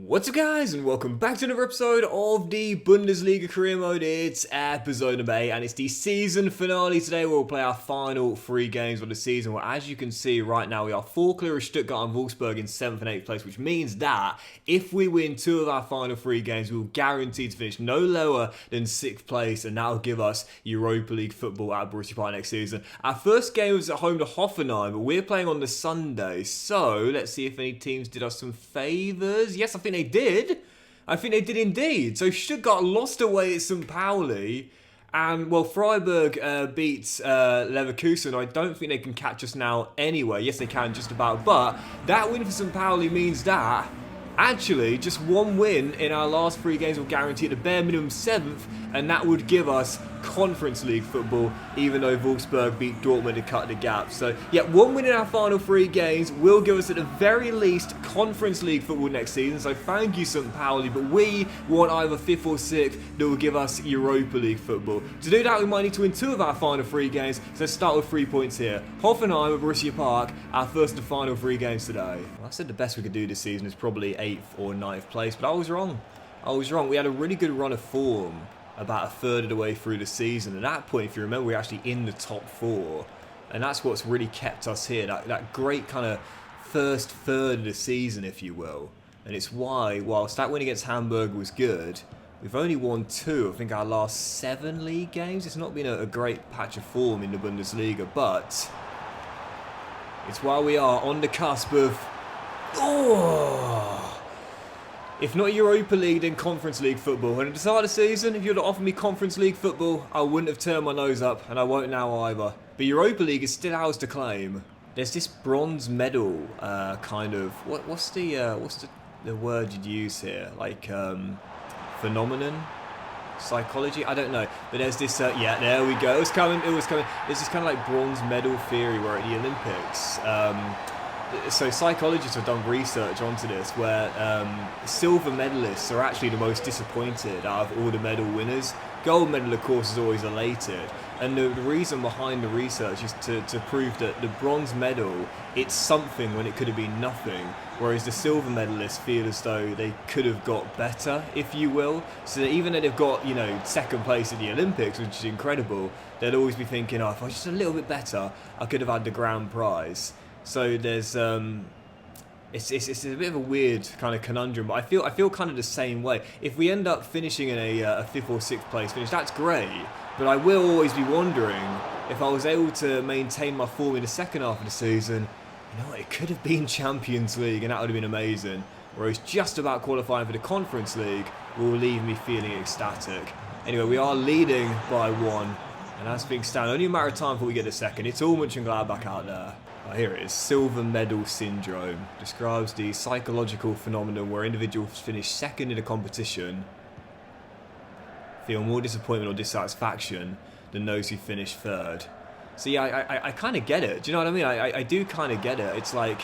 What's up guys, and welcome back to another episode of the Bundesliga career mode. It's episode number 8 and it's the season finale today where we'll play our final 3 games of the season. Well, as you can see right now, we are 4 clear of Stuttgart and Wolfsburg in 7th and 8th place, which means that if we win 2 of our final 3 games, we'll guarantee to finish no lower than 6th place, and that'll give us Europa League football at Borussia Park next season. Our first game was at home to Hoffenheim, but we're playing on the Sunday, so let's see if any teams did us some favours. Yes, I think they did. I think they did indeed. So Stuttgart lost away at St. Pauli, and well, Freiburg beats Leverkusen. I don't think they can catch us now anyway. Yes, they can just about, but that win for St. Pauli means that actually just 1 win in our last 3 games will guarantee at the bare minimum 7th, and that would give us Conference League football, even though Wolfsburg beat Dortmund to cut the gap. So yeah, 1 win in our final 3 games will give us at the very least Conference League football next season. So thank you, St. Pauli, but we want either 5th or 6th that will give us Europa League football. To do that, we might need to win 2 of our final 3 games. So let's start with 3 points here. Hoffenheim at Borussia Park, our first and final 3 games today. Well, I said the best we could do this season is probably 8th or 9th place, but I was wrong. We had a really good run of form about a third of the way through the season. At that point, if you remember, we're actually in the top 4. And that's what's really kept us here. That great kind of first third of the season, if you will. And it's why, whilst that win against Hamburg was good, we've only won 2, I think, our last 7 league games. It's not been a great patch of form in the Bundesliga, but it's why we are on the cusp of... if not Europa League, then Conference League football. And at the start of the season, if you'd have offered me Conference League football, I wouldn't have turned my nose up, and I won't now either. But Europa League is still ours to claim. There's this bronze medal kind of... What's the word you'd use here? Like, phenomenon? Psychology? I don't know. But there's this... yeah, there we go. It was coming. There's this kind of like bronze medal theory where at the Olympics... so psychologists have done research onto this where silver medalists are actually the most disappointed out of all the medal winners. Gold medal, of course, is always elated. And the reason behind the research is to prove that the bronze medal, it's something when it could have been nothing. Whereas the silver medalists feel as though they could have got better, if you will. So that even though they've got, 2nd place at the Olympics, which is incredible, they'll always be thinking, oh, if I was just a little bit better, I could have had the grand prize. So there's it's a bit of a weird kind of conundrum, but I feel kind of the same way. If we end up finishing in a 5th or 6th place finish, that's great. But I will always be wondering if I was able to maintain my form in the second half of the season. It could have been Champions League, and that would have been amazing. Whereas just about qualifying for the Conference League will leave me feeling ecstatic. Anyway, we are leading by 1, and as things stand, only a matter of time before we get a second. It's all Mönchengladbach out there. Oh, here it is. Silver medal syndrome describes the psychological phenomenon where individuals finish 2nd in a competition feel more disappointment or dissatisfaction than those who finish 3rd. So yeah, I kind of get it. Do you know what I mean? I do kind of get it. It's like,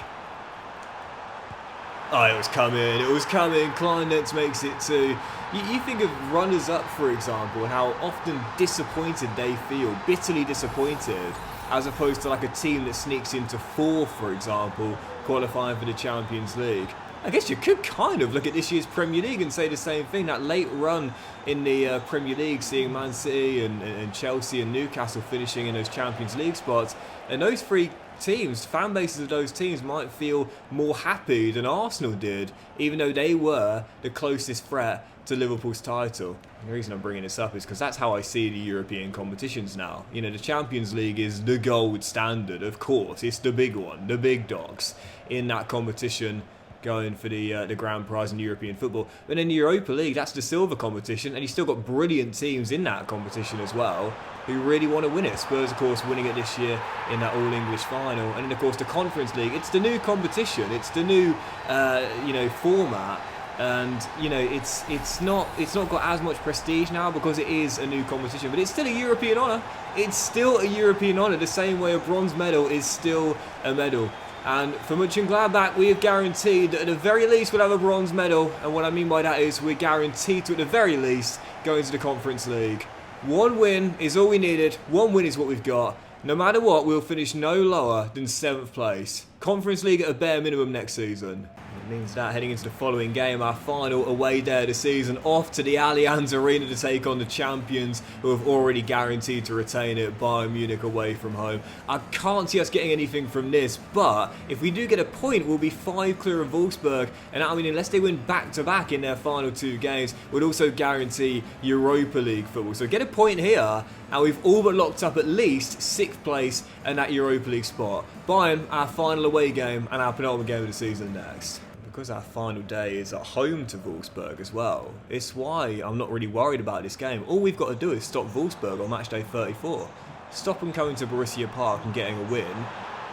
oh, it was coming. Kleinetz makes it 2. You think of runners-up, for example, and how often disappointed they feel, bitterly disappointed, as opposed to like a team that sneaks into 4th, for example, qualifying for the Champions League. I guess you could kind of look at this year's Premier League and say the same thing. That late run in the Premier League, seeing Man City and Chelsea and Newcastle finishing in those Champions League spots, and those 3 teams, fan bases of those teams might feel more happy than Arsenal did, even though they were the closest threat to Liverpool's title. And the reason I'm bringing this up is because that's how I see the European competitions now. The Champions League is the gold standard, of course. It's the big one, the big dogs in that competition, going for the grand prize in European football. But in the Europa League, that's the silver competition, and you've still got brilliant teams in that competition as well who really want to win it. Spurs, of course, winning it this year in that all-English final. And then, of course, the Conference League, it's the new competition. It's the new, format. And, it's not got as much prestige now because it is a new competition. But it's still a European honour. It's still a European honour, the same way a bronze medal is still a medal. And for Mönchengladbach, we have guaranteed that at the very least we'll have a bronze medal. And what I mean by that is we're guaranteed to, at the very least, go into the Conference League. 1 win is all we needed. 1 win is what we've got. No matter what, we'll finish no lower than 7th place. Conference League at a bare minimum next season. Means that heading into the following game, our final away day of the season, off to the Allianz Arena to take on the champions who have already guaranteed to retain it, Bayern Munich away from home. I can't see us getting anything from this, but if we do get a point, we'll be 5 clear of Wolfsburg, and I mean, unless they win back-to-back in their final 2 games, would also guarantee Europa League football. So get a point here, and we've all but locked up at least 6th place and that Europa League spot. Bayern, our final away game and our penultimate game of the season next. Because our final day is at home to Wolfsburg as well, it's why I'm not really worried about this game. All we've got to do is stop Wolfsburg on match day 34. Stop them coming to Borussia Park and getting a win,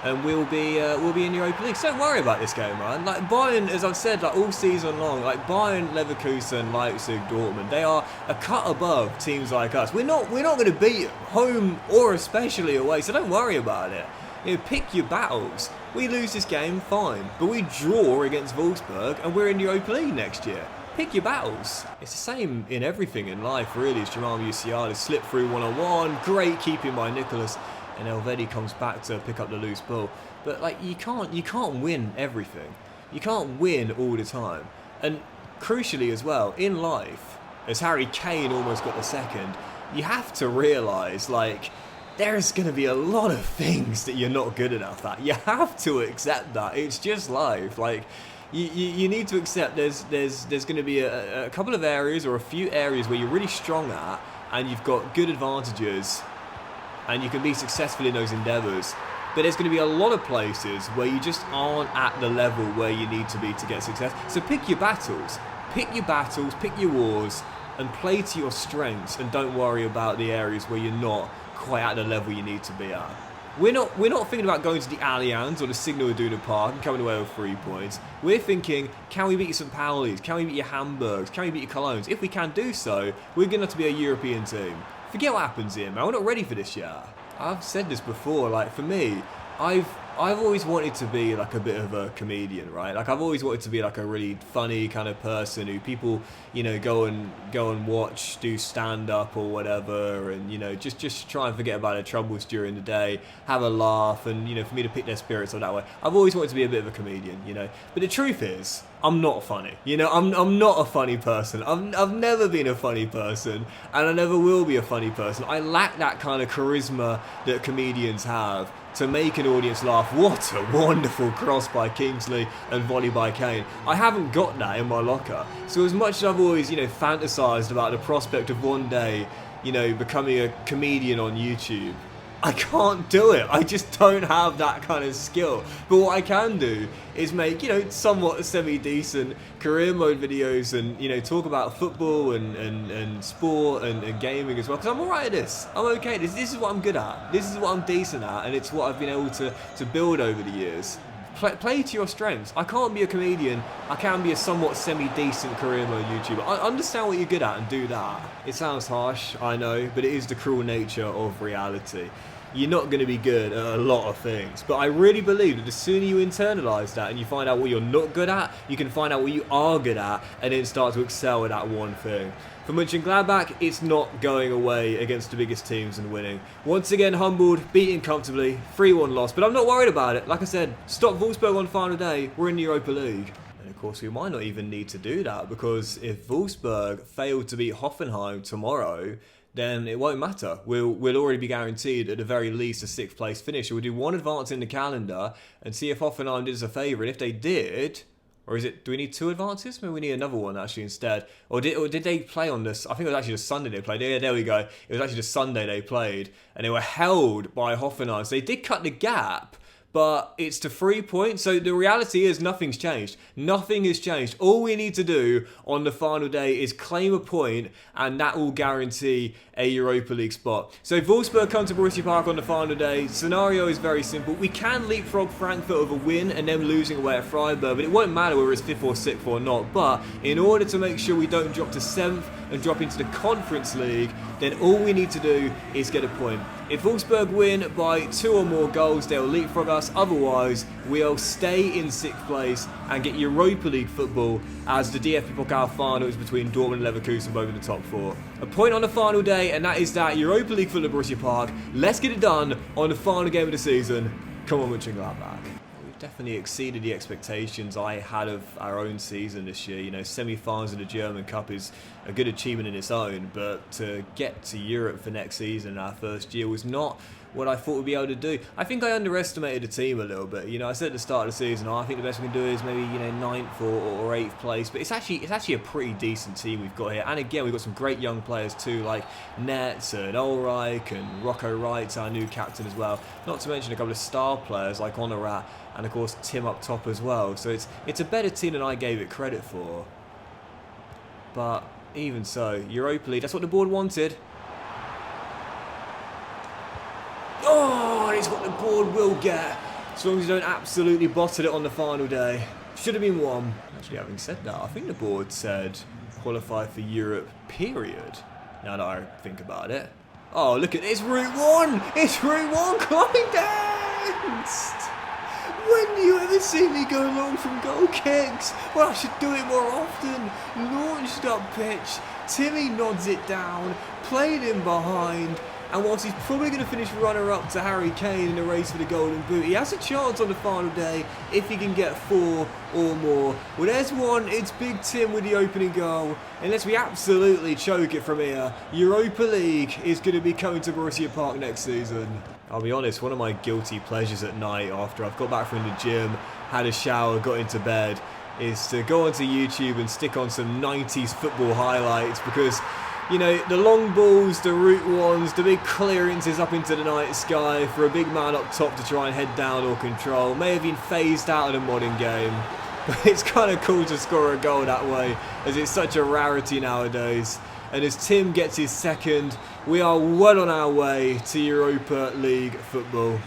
and we'll be in Europa League. So don't worry about this game, man. Like Bayern, as I've said, like all season long, like Bayern, Leverkusen, Leipzig, Dortmund, they are a cut above teams like us. We're not going to beat them, home or especially away. So don't worry about it. You know, pick your battles. We lose this game, fine, but we draw against Wolfsburg and we're in Europa League next year. Pick your battles. It's the same in everything in life, really. As Jamal Musiala slipped through one-on-one, great keeping by Nicholas, and Elvedi comes back to pick up the loose ball. But like, you can't win everything. You can't win all the time. And crucially as well, in life, as Harry Kane almost got the second, you have to realise, like, there's going to be a lot of things that you're not good enough at. You have to accept that. It's just life. Like, you need to accept there's going to be a couple of areas or a few areas where you're really strong at and you've got good advantages and you can be successful in those endeavours. But there's going to be a lot of places where you just aren't at the level where you need to be to get success. So pick your battles. Pick your battles, pick your wars, and play to your strengths, and don't worry about the areas where you're not quite at the level you need to be at. We're not thinking about going to the Allianz or the Signal Iduna Park and coming away with 3 points. We're thinking, can we beat your St. Pauli's? Can we beat your Hamburgs? Can we beat your Colognes? If we can do so, we're going to have to be a European team. Forget what happens here, man. We're not ready for this yet. I've said this before, like, for me, I've always wanted to be like a bit of a comedian, right? Like, I've always wanted to be like a really funny kind of person who people, you know, go and watch, do stand up or whatever, and, you know, just try and forget about their troubles during the day, have a laugh, and, you know, for me to pick their spirits up that way. I've always wanted to be a bit of a comedian, you know. But the truth is, I'm not funny. You know, I'm not a funny person. I've never been a funny person, and I never will be a funny person. I lack that kind of charisma that comedians have to make an audience laugh. What a wonderful cross by Kingsley and volley by Kane. I haven't got that in my locker. So as much as I've always, you know, fantasized about the prospect of one day, you know, becoming a comedian on YouTube, I can't do it. I just don't have that kind of skill. But what I can do is make, you know, somewhat semi-decent career mode videos and, you know, talk about football and sport and gaming as well. Because I'm alright at this. I'm okay. This is what I'm good at. This is what I'm decent at. And it's what I've been able to build over the years. Play to your strengths. I can't be a comedian. I can be a somewhat semi-decent career mode YouTuber. I understand what you're good at and do that. It sounds harsh, I know, but it is the cruel nature of reality. You're not going to be good at a lot of things, but I really believe that the sooner you internalise that and you find out what you're not good at, you can find out what you are good at and then start to excel at that one thing. For Mönchengladbach, it's not going away against the biggest teams and winning. Once again humbled, beaten comfortably, 3-1 loss, but I'm not worried about it. Like I said, stop Wolfsburg on final day, we're in the Europa League. And of course we might not even need to do that, because if Wolfsburg fail to beat Hoffenheim tomorrow, then it won't matter. We'll already be guaranteed at the very least a 6th place finish. We'll do one advance in the calendar and see if Hoffenheim did us a favour. And if they did, or do we need 2 advances? Maybe we need another one actually instead. Or did they play on this? I think it was actually the Sunday they played. Yeah, there we go. It was actually the Sunday they played, and they were held by Hoffenheim. So they did cut the gap, but it's to 3 points. So the reality is nothing's changed. Nothing has changed. All we need to do on the final day is claim a point, and that will guarantee a Europa League spot. So if Wolfsburg come to Borussia Park on the final day, scenario is very simple. We can leapfrog Frankfurt with a win and them losing away at Freiburg, but it won't matter whether it's 5th or 6th or not. But in order to make sure we don't drop to 7th and drop into the Conference League, then all we need to do is get a point. If Wolfsburg win by 2 or more goals, they'll leapfrog us. Otherwise, we'll stay in 6th place and get Europa League football, as the DFB Pokal final is between Dortmund and Leverkusen, both in the top 4. A point on the final day, and that is that Europa League football at Borussia Park. Let's get it done on the final game of the season. Come on, Mönchengladbach. We've definitely exceeded the expectations I had of our own season this year. You know, semi-finals of the German Cup is a good achievement in its own, but to get to Europe for next season, our first year, was not what I thought we'd be able to do. I think I underestimated the team a little bit. You know, I said at the start of the season, I think the best we can do is maybe, you know, 9th or 8th place, but it's actually a pretty decent team we've got here. And again, we've got some great young players too, like Nets and Ulreich and Rocco Wright's our new captain as well. Not to mention a couple of star players like Honorat and of course Tim up top as well. So it's a better team than I gave it credit for. But even so, Europa League, that's what the board wanted. Oh, it's what the board will get, as long as you don't absolutely bottle it on the final day. Should have been 1. Actually, having said that, I think the board said qualify for Europe, period. Now that I think about it. Oh, look at this, Route 1! It's Route 1 climbing against! When do you ever see me go long from goal kicks? Well, I should do it more often. Launched up pitch, Timmy nods it down, played in behind, and whilst he's probably going to finish runner-up to Harry Kane in the race for the Golden Boot, he has a chance on the final day if he can get 4 or more. Well, there's one. It's Big Tim with the opening goal. Unless we absolutely choke it from here, Europa League is going to be coming to Borussia Park next season. I'll be honest, one of my guilty pleasures at night after I've got back from the gym, had a shower, got into bed, is to go onto YouTube and stick on some 90s football highlights, because you know, the long balls, the route ones, the big clearances up into the night sky for a big man up top to try and head down or control may have been phased out of the modern game, but it's kind of cool to score a goal that way, as it's such a rarity nowadays. And as Tim gets his second, we are well on our way to Europa League football.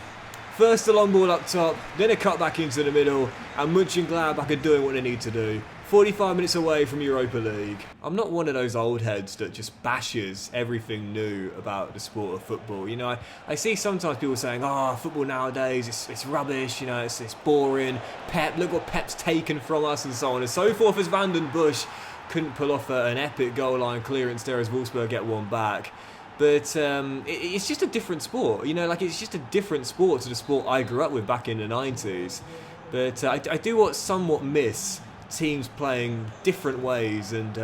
First the long ball up top, then a cut back into the middle, and Mönchengladbach are doing what they need to do. 45 minutes away from Europa League. I'm not one of those old heads that just bashes everything new about the sport of football. You know, I see sometimes people saying, oh, football nowadays, it's rubbish, you know, it's boring. Pep, look what Pep's taken from us, and so on and so forth, as Van den Busch couldn't pull off an epic goal line clearance there as Wolfsburg get one back. But it's just a different sport, you know, like it's just a different sport to the sport I grew up with back in the 90s. But I do somewhat miss teams playing different ways, and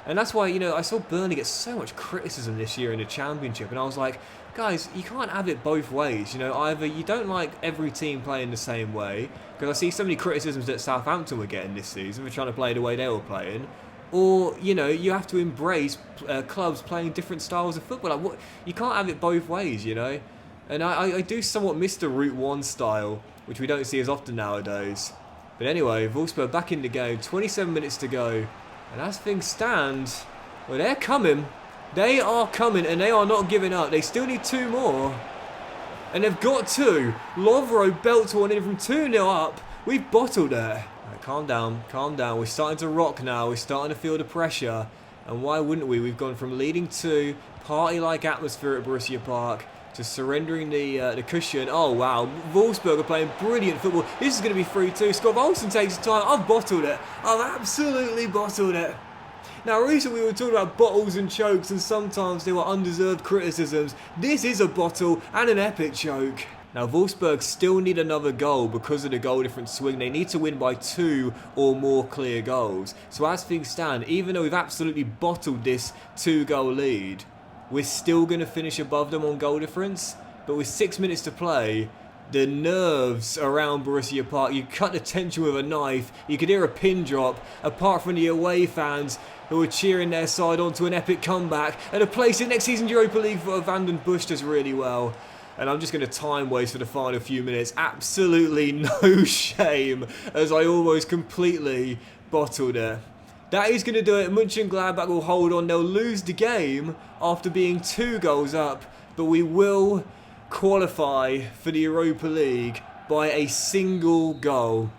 that's why, you know, I saw Burnley get so much criticism this year in the Championship, and I was like, guys, you can't have it both ways. You know, either you don't like every team playing the same way, because I see so many criticisms that Southampton were getting this season for trying to play the way they were playing, or, you know, you have to embrace clubs playing different styles of football. Like, what, you can't have it both ways, you know. And I do somewhat miss the Route 1 style, which we don't see as often nowadays. But anyway, Wolfsburg back in the game, 27 minutes to go. And as things stand, well, they're coming. They are coming, and they are not giving up. They still need 2 more. And they've got 2. Lovro belts one in from 2-0 up. We've bottled it. Right, calm down, calm down. We're starting to rock now. We're starting to feel the pressure. And why wouldn't we? We've gone from leading 2, party-like atmosphere at Borussia Park, to surrendering the cushion. Oh, wow. Wolfsburg are playing brilliant football. This is going to be 3-2. Scott Olsen takes his time. I've bottled it. I've absolutely bottled it. Now, recently we were talking about bottles and chokes, and sometimes they were undeserved criticisms. This is a bottle and an epic choke. Now, Wolfsburg still need another goal because of the goal difference swing. They need to win by 2 or more clear goals. So as things stand, even though we've absolutely bottled this 2-goal lead, we're still going to finish above them on goal difference. But with 6 minutes to play, the nerves around Borussia Park, you cut the tension with a knife. You could hear a pin drop, apart from the away fans who are cheering their side on to an epic comeback and a place in next season's Europa League for Van den Busch does really well. And I'm just going to time waste for the final few minutes. Absolutely no shame, as I almost completely bottled it. That is going to do it. Mönchengladbach will hold on. They'll lose the game after being 2 goals up, but we will qualify for the Europa League by a single goal.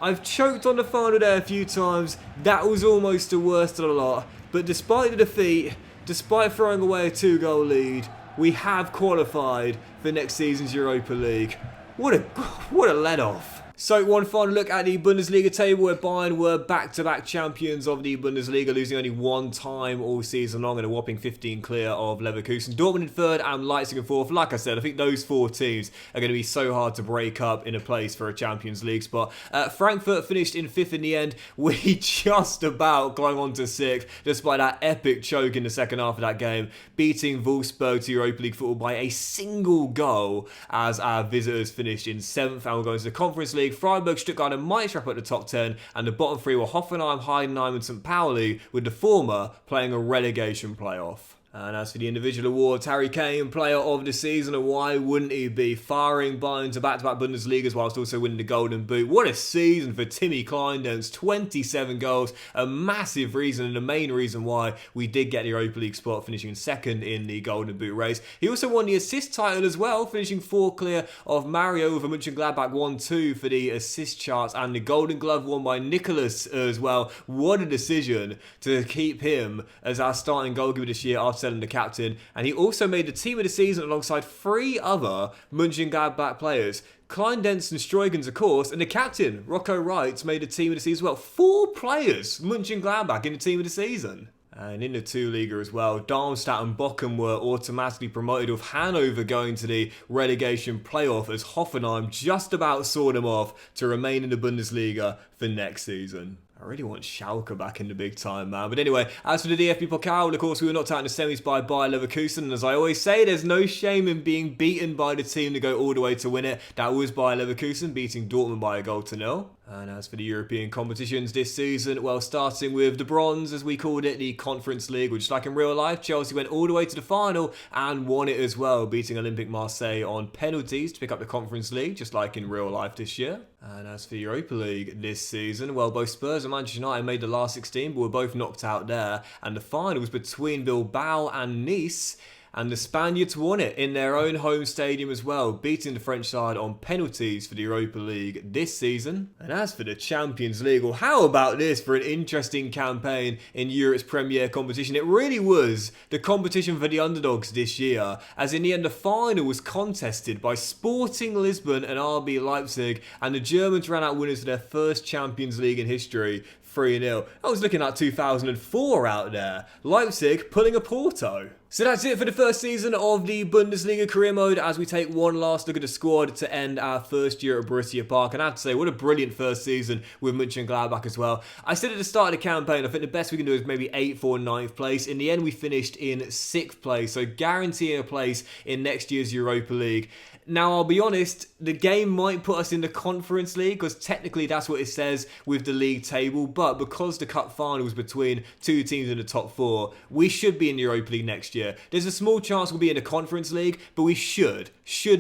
I've choked on the final day a few times. That was almost the worst of the lot. But despite the defeat, despite throwing away a 2-goal lead, we have qualified for next season's Europa League. What a let-off. So one final look at the Bundesliga table, where Bayern were back-to-back champions of the Bundesliga, losing only one time all season long and a whopping 15 clear of Leverkusen. Dortmund in third and Leipzig in fourth. Like I said, I think those four teams are going to be so hard to break up in a place for a Champions League spot. Frankfurt finished in fifth in the end. We just about clung on to sixth, despite that epic choke in the second half of that game, beating Wolfsburg to Europa League football by a single goal as our visitors finished in seventh, and we're going to the Conference League. Freiburg, Stuttgart and Mainz up at the top 10, and the bottom three were Hoffenheim, Heidenheim and St. Pauli, with the former playing a relegation playoff. And as for the individual awards, Harry Kane, player of the season, and why wouldn't he be? Firing Bayern to back-to-back Bundesligas whilst also winning the Golden Boot. What a season for Timmy Kleindens, 27 goals, a massive reason and the main reason why we did get the Europa League spot, finishing second in the Golden Boot race. He also won the assist title as well, finishing 4 clear of Mario with a Mönchengladbach 1-2 for the assist charts, and the Golden Glove won by Nicholas as well. What a decision to keep him as our starting goalkeeper this year after selling the captain, and he also made the team of the season alongside 3 other Mönchengladbach players. Kleindens and Struygens, of course, and the captain, Rocco Wright, made the team of the season as well. 4 players, Mönchengladbach, in the team of the season. And in the 2 Liga as well, Darmstadt and Bochum were automatically promoted, with Hanover going to the relegation playoff as Hoffenheim just about saw them off to remain in the Bundesliga for next season. I really want Schalke back in the big time, man. But anyway, as for the DFB Pokal, of course, we were knocked out in the semis by Bayer Leverkusen. And as I always say, there's no shame in being beaten by the team to go all the way to win it. That was Bayer Leverkusen, beating Dortmund by a goal to 0. And as for the European competitions this season, well, starting with the bronze, as we called it, the Conference League, which, like in real life, Chelsea went all the way to the final and won it as well, beating Olympique Marseille on penalties to pick up the Conference League, just like in real life this year. And as for the Europa League this season, well, both Spurs and Manchester United made the last 16, but were both knocked out there. And the final was between Bilbao and Nice, and the Spaniards won it in their own home stadium as well, beating the French side on penalties for the Europa League this season. And as for the Champions League, well, how about this for an interesting campaign in Europe's premier competition? It really was the competition for the underdogs this year, as in the end the final was contested by Sporting Lisbon and RB Leipzig, and the Germans ran out winners for their first Champions League in history, 3-0. I was looking at 2004 out there. Leipzig pulling a Porto. So that's it for the first season of the Bundesliga career mode, as we take one last look at the squad to end our first year at Borussia Park. And I have to say, what a brilliant first season with Mönchengladbach as well. I said at the start of the campaign, I think the best we can do is maybe 8th or 9th place. In the end, we finished in 6th place, so guaranteeing a place in next year's Europa League. Now, I'll be honest, the game might put us in the Conference League, because technically that's what it says with the league table, but because the cup final was between 2 teams in the top 4, we should be in the Europa League next year. There's a small chance we'll be in the Conference League, but we should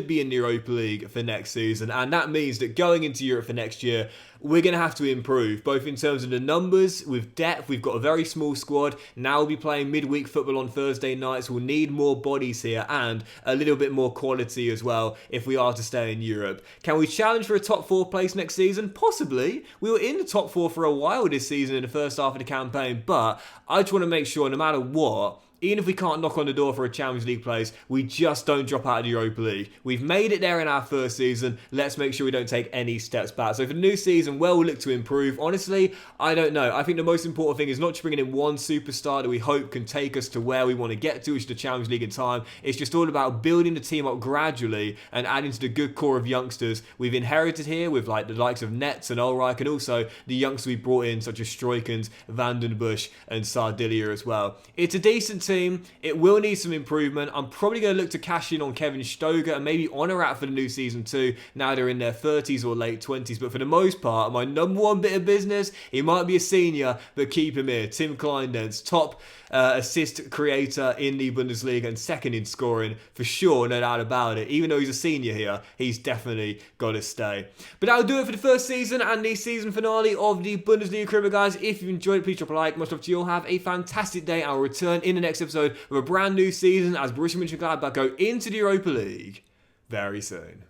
be in the Europa League for next season, and that means that going into Europe for next year, we're going to have to improve, both in terms of the numbers, with depth. We've got a very small squad. Now we'll be playing midweek football on Thursday nights. We'll need more bodies here and a little bit more quality as well if we are to stay in Europe. Can we challenge for a top 4 place next season? Possibly. We were in the top 4 for a while this season in the first half of the campaign, but I just want to make sure no matter what, even if we can't knock on the door for a Champions League place, we just don't drop out of the Europa League. We've made it there in our first season. Let's make sure we don't take any steps back. So for the new season, well, we'll look to improve. Honestly, I don't know. I think the most important thing is not just bringing in one superstar that we hope can take us to where we want to get to, which is the Champions League in time. It's just all about building the team up gradually and adding to the good core of youngsters we've inherited here, with like the likes of Nets and Ulreich, and also the youngsters we brought in, such as Struygens, Van den Busch and Sardilia as well. It's a decent team. It will need some improvement. I'm probably going to look to cash in on Kevin Stoger and maybe Honorat for the new season too. Now they're in their 30s or late 20s. But for the most part, my number one bit of business, he might be a senior, but keep him here. Tim Kleindens, top assist creator in the Bundesliga and second in scoring for sure, no doubt about it. Even though he's a senior here, he's definitely got to stay. But that'll do it for the first season and the season finale of the Bundesliga career, guys. If you enjoyed it, please drop a like. Much love to you all. Have a fantastic day. I'll return in the next episode with a brand new season as Borussia Mönchengladbach go into the Europa League very soon.